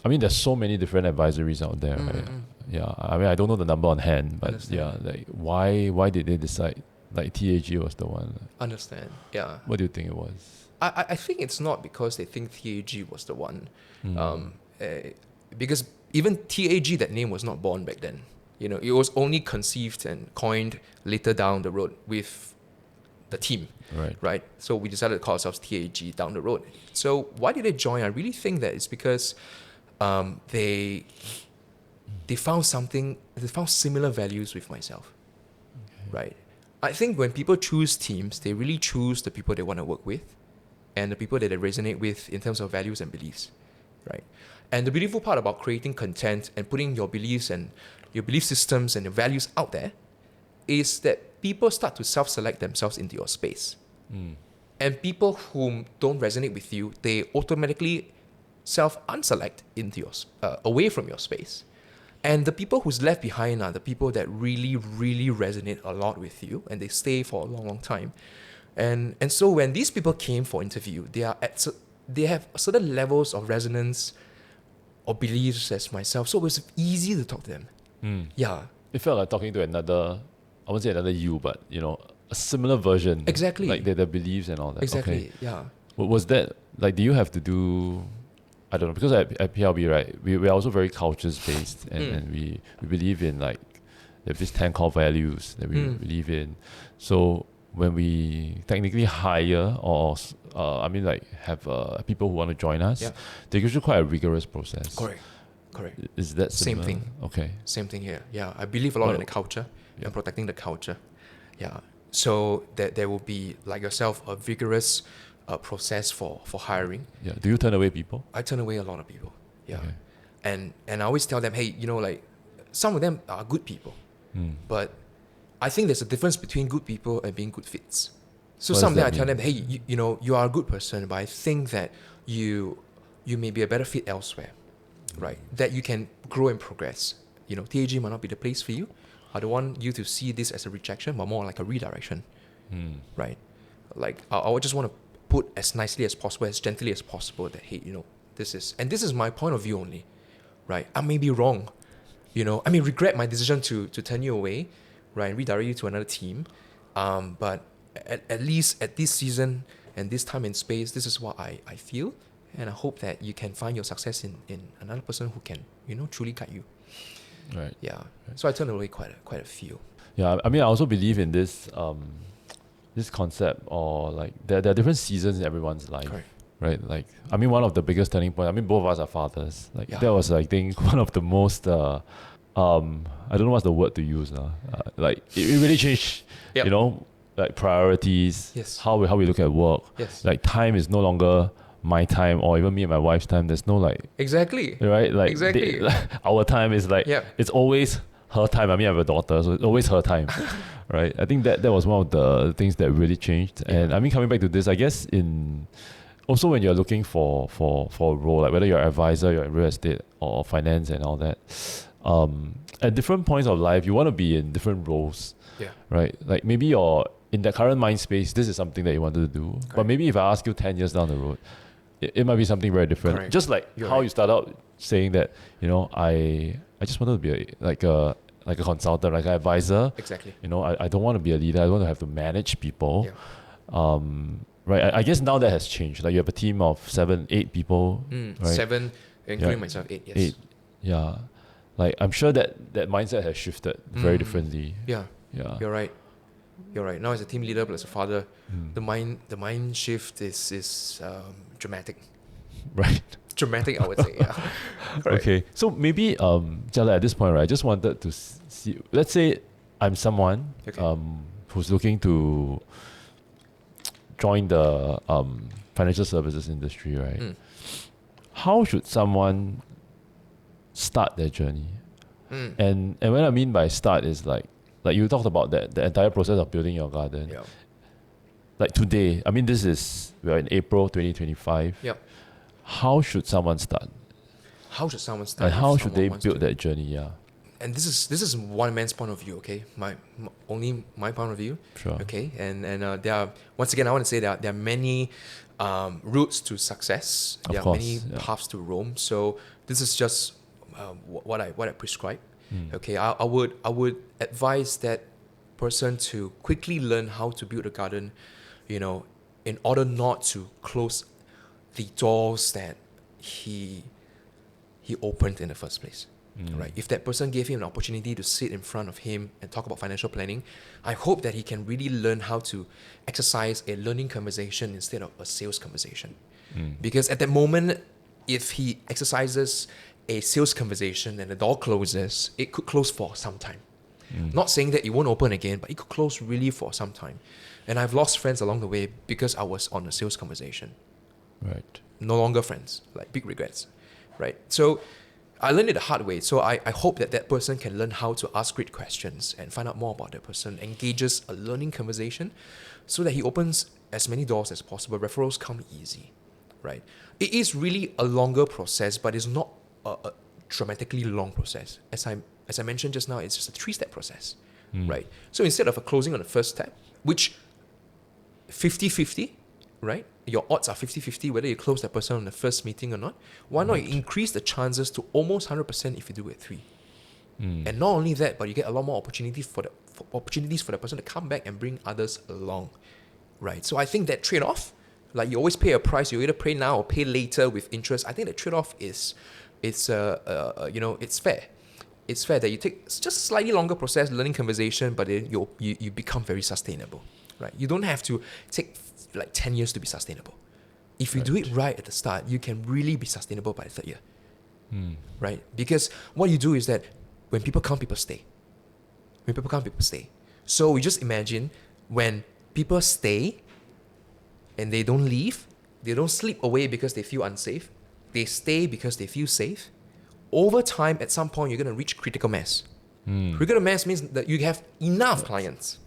I mean, there's so many different advisories out there, right? Yeah, I mean, I don't know the number on hand, but like, why did they decide like TAG was the one? Understand? Yeah. What do you think it was? I think it's not because they think TAG was the one, because even TAG, that name was not born back then. It was only conceived and coined later down the road with the team. Right. So we decided to call ourselves TAG down the road. So why did they join? I really think that it's because they found similar values with myself. Right. I think when people choose teams, they really choose the people they want to work with and the people that they resonate with in terms of values and beliefs. Right. And the beautiful part about creating content and putting your beliefs and your belief systems and your values out there is that people start to self-select themselves into your space. And people whom don't resonate with you, they automatically self-unselect into away from your space. And the people who's left behind are the people that really, really resonate a lot with you, and they stay for a long, long time. And so when these people came for interview, they have certain levels of resonance or beliefs as myself, so it was easy to talk to them. Yeah. It felt like talking to another, I won't say another you, but a similar version. Exactly. Like their beliefs and all that. Exactly. Okay. Yeah. Was that like? Do you have to do? I don't know, because at PLB, right, we are also very cultures based, and we believe in like, there's this 10 core values that we believe in. So when we technically hire or I mean like have people who want to join us, Yeah. they're usually quite a rigorous process. Correct. Is that Same similar? thing. Okay. Same thing here. Yeah, I believe a lot Well, in the culture yeah. and protecting the culture. Yeah. So there will be, like yourself, a vigorous process for hiring. Yeah. Do you turn away people? I turn away a lot of people. Yeah. Okay. And I always tell them, hey, like some of them are good people, but I think there's a difference between good people and being good fits. So What some of does them I that tell mean? them, hey, you are a good person, but I think that you may be a better fit elsewhere, right? That you can grow and progress. TAG might not be the place for you. I don't want you to see this as a rejection, but more like a redirection, right? Like I would just want to put as nicely as possible, as gently as possible that, hey, this is my point of view only, right? I may be wrong, I may regret my decision to turn you away, right, and redirect you to another team, but at least at this season and this time and space, this is what I feel, and I hope that you can find your success in another person who can truly guide you. Right. Yeah. So I turned away quite a few. Yeah. I mean, I also believe in this this concept, or like there are different seasons in everyone's life. Correct. Right. Like, I mean, one of the biggest turning points. I mean, both of us are fathers. Like Yeah. that was, I think, one of the most I don't know what's the word to use now. Like it really changed. Yep. Like priorities. Yes. How we look at work. Yes. Like time is no longer my time or even me and my wife's time. There's no like, Exactly. right? Like Exactly. our time is like, Yeah. it's always her time. I mean, I have a daughter, so it's always her time, right? I think that was one of the things that really changed. Yeah. And I mean, coming back to this, I guess also when you're looking for a role, like whether you're an advisor, you're in real estate or finance and all that, at different points of life, you want to be in different roles, Yeah. right? Like maybe you're in that current mind space, this is something that you wanted to do. But Correct. maybe if I ask you 10 years down the road, it might be something very different. Correct. Just like You're how right. you start out saying that, I just wanted to be like a consultant, like an advisor. Exactly. I don't want to be a leader. I don't want to have to manage people. Yeah. Right. I guess now that has changed. Like you have a team of 7, 8 people. Right? 7, including Yeah. myself, 8. Yes. 8. Yeah. Like I'm sure that mindset has shifted very differently. Yeah. Yeah. You're right. Now as a team leader plus a father, the mind shift is dramatic. Right. Dramatic, I would say. Yeah. Right. Okay. So maybe Jiale, at this point, right, I just wanted to see, let's say I'm someone Okay. who's looking to join the financial services industry, right? How should someone start their journey? And what I mean by start is like you talked about that the entire process of building your garden. Yeah. Like today, I mean, we're in April 2025. Yep. How should someone start? How should someone start? And if how should someone they wants build to? that journey? Yeah. And this is one man's point of view, okay? Only my point of view. Sure. Okay. And there are, once again, I want to say that there are many routes to success. Of There are course, many yeah. paths to Rome. So this is just what I prescribe. Okay. I would advise that person to quickly learn how to build a garden, in order not to close the doors that he opened in the first place. Right? If that person gave him an opportunity to sit in front of him and talk about financial planning, I hope that he can really learn how to exercise a learning conversation instead of a sales conversation. Because at that moment, if he exercises a sales conversation and the door closes, it could close for some time. Not saying that it won't open again, but it could close really for some time. And I've lost friends along the way because I was on a sales conversation. Right. No longer friends, like big regrets, right? So I learned it the hard way. So I hope that person can learn how to ask great questions and find out more about that person, engages a learning conversation so that he opens as many doors as possible. Referrals come easy, right? It is really a longer process, but it's not a dramatically long process. As I mentioned just now, it's just a 3-step process, right? So instead of a closing on the first step, which 50-50, right? Your odds are 50-50 whether you close that person on the first meeting or not. Why not increase the chances to almost 100% if you do it 3? And not only that, but you get a lot more opportunities for the person to come back and bring others along, right? So I think that trade-off, like you always pay a price, you either pay now or pay later with interest. I think the trade-off is it's fair. It's fair that you take just slightly longer process, learning conversation, but then you become very sustainable. right? You don't have to take like 10 years to be sustainable. If you do it right at the start, you can really be sustainable by the third year, right? Because what you do is that when people come, people stay. When people come, people stay. So we just imagine when people stay and they don't leave, they don't slip away because they feel unsafe, they stay because they feel safe. Over time, at some point, you're going to reach critical mass. Critical mass means that you have enough clients.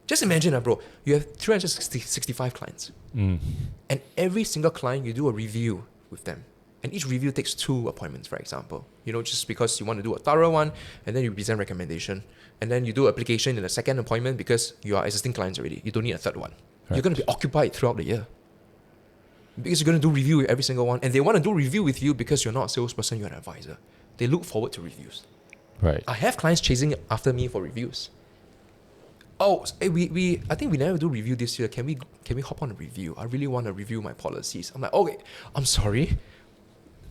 Just imagine, bro, you have 365 clients. And every single client, you do a review with them. And each review takes 2 appointments, for example. Just because you want to do a thorough one, and then you present recommendation. And then you do application in a second appointment because you are existing clients already. You don't need a third one. Right. You're going to be occupied throughout the year. Because you're going to do review with every single one. And they want to do review with you because you're not a salesperson, you're an advisor. They look forward to reviews. Right. I have clients chasing after me for reviews. Oh, hey, I think we never do review this year. Can we hop on a review? I really want to review my policies. I'm like, okay, I'm sorry.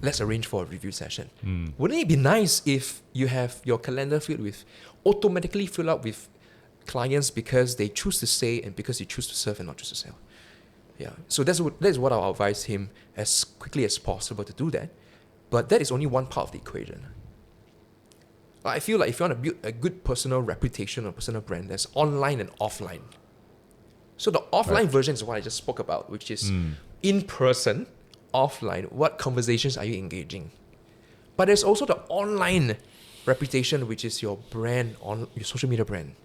Let's arrange for a review session. Wouldn't it be nice if you have your calendar automatically filled up with clients because they choose to stay and because they choose to serve and not just to sell? Yeah. So that's what I'll advise him as quickly as possible to do that. But that is only one part of the equation. I feel like if you want to build a good personal reputation or personal brand, there's online and offline. So the offline version is what I just spoke about, which is in person, offline. What conversations are you engaging? But there's also the online reputation, which is your brand, on your social media brand,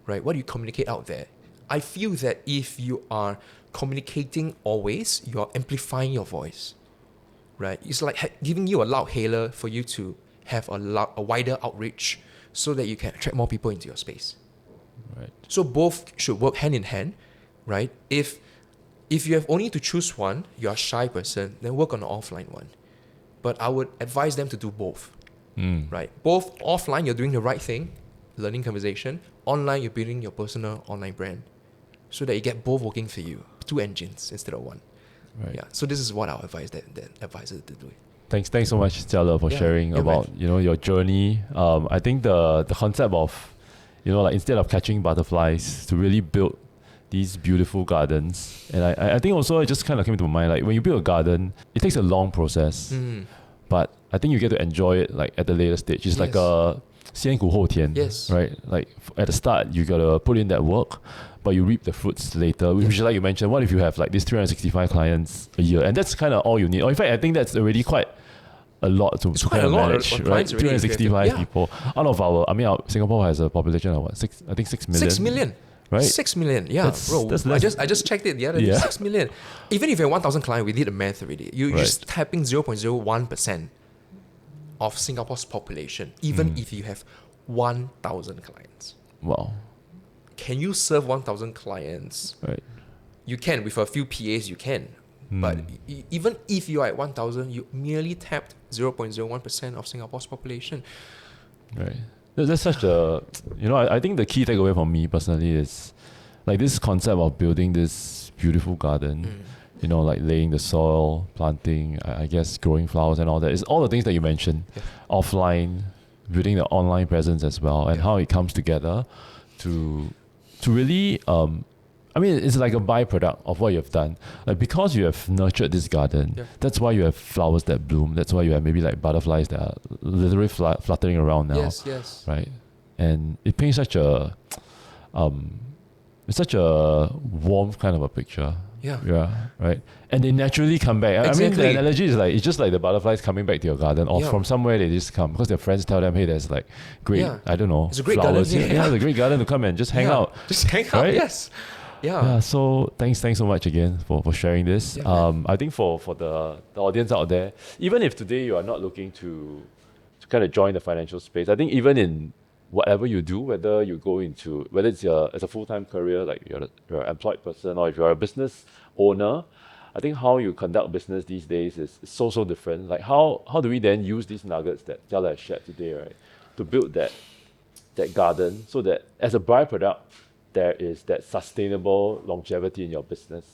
right? What do you communicate out there? I feel that if you are communicating always, you're amplifying your voice, right? It's like giving you a loud hailer for you to have a wider outreach so that you can attract more people into your space. Right. So both should work hand in hand, right? If you have only to choose one, you're a shy person, then work on the offline one. But I would advise them to do both, right? Both offline, you're doing the right thing, learning conversation. Online, you're building your personal online brand so that you get both working for you, 2 engines instead of one. Right. Yeah. So this is what I'll advise that advisor to do. Thanks so much, Jiale, for sharing about your journey. I think the concept of like instead of catching butterflies, to really build these beautiful gardens. And I think also it just kind of came to my mind, like when you build a garden, it takes a long process, but I think you get to enjoy it like at the later stage. It's like a 先苦后甜, right? Like at the start, you gotta put in that work, but you reap the fruits later, which is like you mentioned. What if you have like these 365 clients a year, and that's kind of all you need? Or in fact, I think that's already quite a lot to kind of manage, right? 365 people. Out of our Singapore has a population of what? 6 million. 6 million. Right? 6 million, yeah, that's bro. I just checked it the other day. 6 million. Even if you have 1,000 clients, we did the math already. You're just tapping 0.01% of Singapore's population, even if you have 1,000 clients. Wow. Can you serve 1,000 clients? Right. You can with a few PAs. You can, but even if you are at 1,000, you merely tapped 0.01% of Singapore's population. Right. That's such a, I think the key takeaway for me personally is like this concept of building this beautiful garden, like laying the soil, planting, I guess growing flowers and all that. It's all the things that you mentioned, offline, building the online presence as well, and how it comes together to really, it's like a byproduct of what you've done. Like because you have nurtured this garden, that's why you have flowers that bloom. That's why you have maybe like butterflies that are literally fluttering around now. Yes. Right, and it paints such a, it's such a warm kind of a picture. Yeah. Right. And they naturally come back. Exactly. I mean, the analogy is like it's just like the butterflies coming back to your garden, or from somewhere they just come because their friends tell them, hey, there's like great, I don't know, it's a great flowers. Garden. It's a great garden to come and just hang out. Just hang out. Right? Yes. Yeah. So thanks so much again for sharing this. I think for the audience out there, even if today you are not looking to kind of join the financial space, I think even in whatever you do, whether it's as a full-time career, like you're an employed person, or if you're a business owner, I think how you conduct business these days is so different. Like how do we then use these nuggets that Jiale has shared today, right, to build that garden so that as a byproduct, there is that sustainable longevity in your business.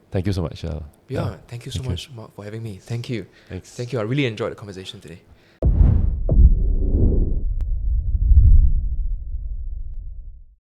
Thank you so much, Jiale. Thank you so much, Mark, for having me. Thank you. Thanks. Thank you. I really enjoyed the conversation today.